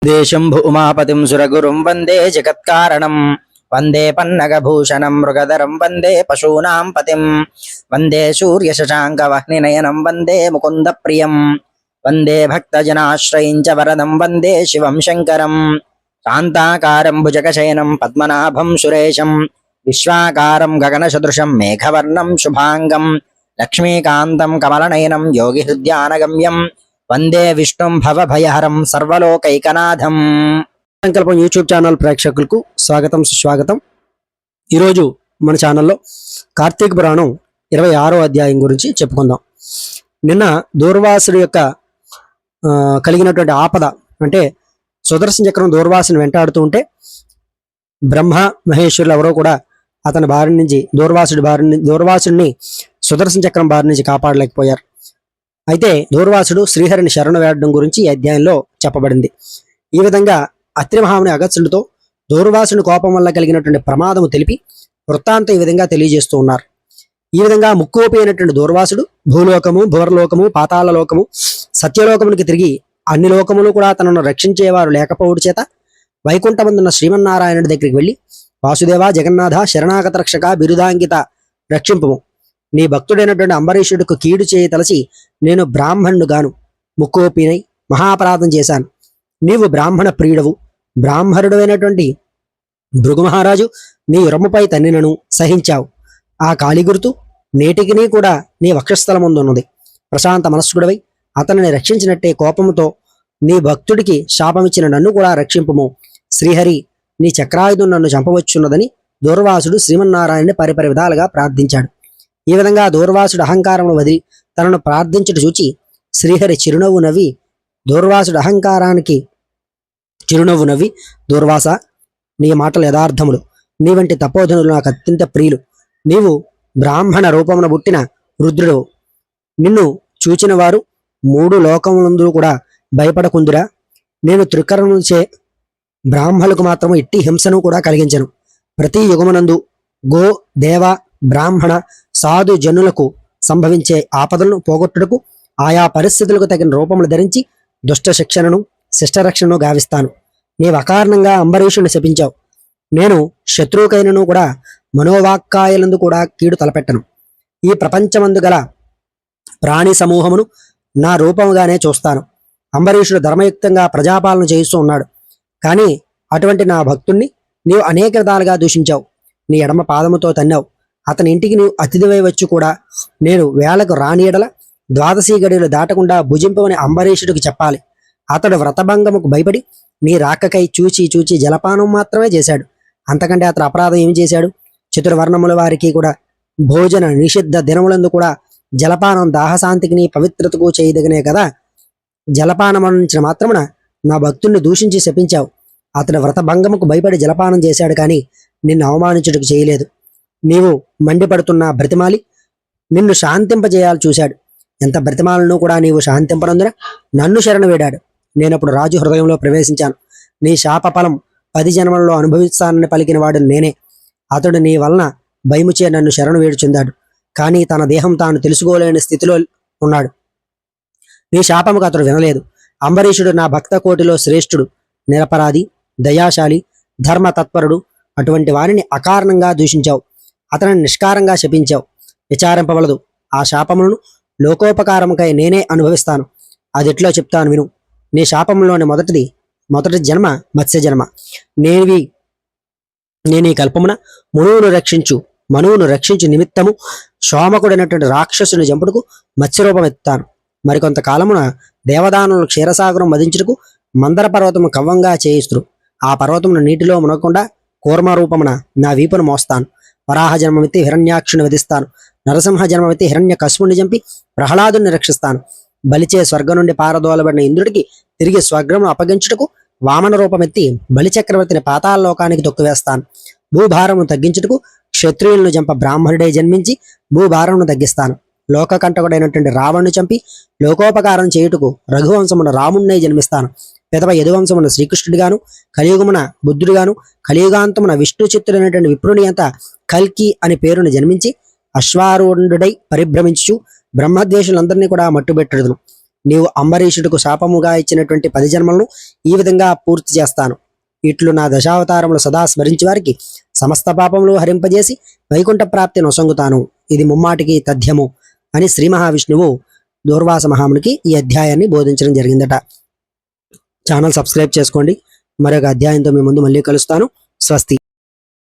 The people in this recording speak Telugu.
దేశంభు ఉమాపతిం సురగురుం వందే జగత్కారణం వందే పన్నగభూషణం మృగధరం వందే పశూనాం పతిం వందే సూర్యశశాంకవహ్నినయనం వందే ముకుంద ప్రియం వందే భక్తజనాశ్రయం చ వరదం వందే శివం శంకరం శాంతాకారం భుజగశయనం పద్మనాభం సురేశం విశ్వాకారం గగనసదృశం మేఘవర్ణం శుభాంగం లక్ష్మీకాంతం కమలనయనం యోగిహృద్యానగమ్యం వందే విష్ణుం భవభయహరం సర్వలోకైకనాథం. సంకల్పం యూట్యూబ్ ఛానల్ ప్రేక్షకులకు స్వాగతం సుస్వాగతం. ఈరోజు మన ఛానల్లో కార్తీక పురాణం 26వ అధ్యాయం గురించి చెప్పుకుందాం. నిన్న దూర్వాసుడి యొక్క కలిగినటువంటి ఆపద అంటే సుదర్శన చక్రం దూర్వాసుని వెంటాడుతూ ఉంటే బ్రహ్మ మహేశ్వరులు ఎవరో కూడా అతని బారి నుంచి దూర్వాసుడిని సుదర్శన చక్రం బారి నుంచి కాపాడలేకపోయారు. అయితే దూర్వాసుడు శ్రీహరిని శరణు వేడడం గురించి ఈ అధ్యాయంలో చెప్పబడింది. ఈ విధంగా అత్రి మహాముని అగత్సుడితో దూర్వాసుని కోపం వల్ల కలిగినటువంటి ప్రమాదము తెలిపి వృత్తాంతం ఈ విధంగా తెలియజేస్తూ ఉన్నారు. ఈ విధంగా ముక్కోపి అయినటువంటి దూర్వాసుడు భూలోకము, భువర్లోకము, పాతాళ లోకము, సత్యలోకమునికి తిరిగి అన్ని లోకములు కూడా తనను రక్షించేవారు లేకపోవడం చేత వైకుంఠమందున్న శ్రీమన్నారాయణుడి దగ్గరికి వెళ్ళి వాసుదేవ జగన్నాథ శరణాగత రక్షక బిరుదాంకిత రక్షింపుము, నీ భక్తుడైనటువంటి అంబరీషుడికి కీడు చేయి తలసి నేను బ్రాహ్మణుడు గాను ముక్కోపినై మహాపరాధం చేశాను. నీవు బ్రాహ్మణ ప్రియుడవు, బ్రాహ్మణుడు అయినటువంటి భృగు మహారాజు నీ రొమ్ముపై తన్నినను సహించావు. ఆ కాళీ గుర్తు నేటికినీ కూడా నీ వక్షస్థలం ముందున్నది. ప్రశాంత మనస్కుడవై అతనిని రక్షించినట్టే కోపముతో నీ భక్తుడికి శాపమిచ్చిన నన్ను కూడా రక్షింపుము. శ్రీహరి నీ చక్రాయుధం నన్ను చంపవచ్చున్నదని దూర్వాసుడు శ్రీమన్నారాయణుని పరిపరి విధాలుగా ప్రార్థించాడు. ఈ విధంగా దూర్వాసుడు అహంకారమును వదిలి తనను ప్రార్థించుట చూచి శ్రీహరి చిరునవ్వు నవ్వి దూర్వాసుడు అహంకారానికి చిరునవ్వు నవ్వి దూర్వాస, నీ మాటలు యథార్థములు, నీ వంటి తపోధనులు నాకు అత్యంత ప్రియులు. నీవు బ్రాహ్మణ రూపమున పుట్టిన రుద్రుడు. నిన్ను చూచిన వారు 3 లోకములందు కూడా భయపడకుందురా. నేను త్రికరణుచే బ్రాహ్మణులకు మాత్రము ఇట్టి హింసను కూడా కలిగించను. ప్రతి యుగమునందు గో దేవ బ్రాహ్మణ సాధు జనులకు సంభవించే ఆపదలను పోగొట్టుటకు ఆయా పరిస్థితులకు తగిన రూపములు ధరించి దుష్ట శిక్షణను శిష్టరక్షణను గావిస్తాను. నీవు అకారణంగా అంబరీషుని శపించావు. నేను శత్రువుకైనను కూడా మనోవాక్కాయలందు కూడా కీడు తలపెట్టను. ఈ ప్రపంచమందు గల ప్రాణి సమూహమును నా రూపముగానే చూస్తాను. అంబరీషుడు ధర్మయుక్తంగా ప్రజాపాలన చేయిస్తూ ఉన్నాడు. కానీ అటువంటి నా భక్తుణ్ణి నీవు అనేక విధాలుగా దూషించావు. నీ ఎడమ పాదముతో తన్నావు. అతని ఇంటికి నీవు అతిథివై వచ్చి కూడా నేను వేళకు రాని ఎడల 12 గడియలు దాటకుండా భుజింపమని అంబరీషుడికి చెప్పాలి. అతడు వ్రతభంగముకు భయపడి నీ రాకకై చూచి జలపానం మాత్రమే చేశాడు. అంతకంటే అతడు అపరాధం ఏమి చేశాడు? చతుర్వర్ణముల వారికి కూడా భోజన నిషిద్ధ దినములందు కూడా జలపానం దాహశాంతికి నీ పవిత్రతకు చేయదగినే కదా. జలపానం అందించిన మాత్రమున నా భక్తుణ్ణి దూషించి శపించావు. అతడు వ్రతభంగముకు భయపడి జలపానం చేశాడు కానీ నిన్ను అవమానించుటకు చేయలేదు. నీవు మండిపడుతున్న బ్రతిమాలి నిన్ను శాంతింపజేయాలి చూశాడు. ఎంత బ్రతిమాలను కూడా నీవు శాంతింపనందున నన్ను శరణు వేడాడు. నేనప్పుడు రాజు హృదయంలో ప్రవేశించాను. నీ శాప ఫలం 10 జన్మలలో అనుభవిస్తానని పలికిన వాడు నేనే. అతడు నీ వలన భయముచే నన్ను శరణు వేడుచుందాడు. కానీ తన దేహం తాను తెలుసుకోలేని స్థితిలో ఉన్నాడు. నీ శాపముకు అతడు వినలేదు. అంబరీషుడు నా భక్త కోటిలో శ్రేష్ఠుడు, నిరపరాధి, దయాశాలి, ధర్మతత్పరుడు. అటువంటి వారిని అకారణంగా దూషించావు. అతనిని నిష్కారంగా శపించావు. విచారింపవలదు. ఆ శాపములను లోకోపకారముకై నేనే అనుభవిస్తాను. అదిట్లో చెప్తాను విను. నీ శాపంలోని మొదటి జన్మ మత్స్య జన్మ. నేను ఈ కల్పమున మనువును రక్షించు నిమిత్తము సోమకుడైనటువంటి రాక్షసుని జంపుడుకు మత్స్యరూపం ఎత్తాను. మరికొంత కాలమున దేవదానులు క్షీరసాగరం మదించుటకు మందర పర్వతము కవ్వంగా చేయిస్తురు. ఆ పర్వతమును నీటిలో మునగకుండా కూర్మ రూపమున నా వీపును మోస్తాను. వరాహ జన్మమెత్తి హిరణ్యాక్షుని వధిస్తాను. నరసింహ జన్మమెత్తి హిరణ్య కశుపుని చంపి ప్రహ్లాదుని రక్షిస్తాను. బలిచే స్వర్గం నుండి పారదోలబడిన ఇంద్రుడికి తిరిగి స్వర్గమును అప్పగించుటకు వామన రూపమెత్తి బలిచక్రవర్తిని పాతాళ లోకానికి తొక్కివేస్తాను. భూభారమును తగ్గించుటకు క్షత్రియులను చంప బ్రాహ్మణుడే జన్మించి భూభారమును తగ్గిస్తాను. లోకకంటకుడైనటువంటి రావణ్ణి చంపి లోకోపకారం చేయుటకు రఘువంశమున రాముణ్ణే జన్మిస్తాను. పెదవ యదువంశమున శ్రీకృష్ణుడిగాను, కలియుగమున బుద్ధుడిగాను, కలియుగాంతమున విష్ణు చిత్తుడైనటువంటి విప్రుని అంత కల్కి అని పేరును జన్మించి అశ్వారూఢుడై పరిభ్రమించు బ్రహ్మద్వేషులందరినీ కూడా మట్టుబెట్టడును. నీవు అంబరీషుడికి శాపముగా ఇచ్చినటువంటి 10 జన్మలను ఈ విధంగా పూర్తి చేస్తాను. ఇట్లు నా దశావతారములు సదా స్మరించి వారికి సమస్త పాపములు హరింపజేసి వైకుంఠ ప్రాప్తి నొసంగుతాను. ఇది ముమ్మాటికి తథ్యము అని శ్రీ మహావిష్ణువు దూర్వాస మహామునికి ఈ అధ్యాయాన్ని బోధించడం జరిగిందట. ఛానల్ సబ్స్క్రైబ్ చేసుకోండి. మరొక అధ్యాయంతో మీ ముందు మళ్ళీ కలుస్తాను. స్వస్తి.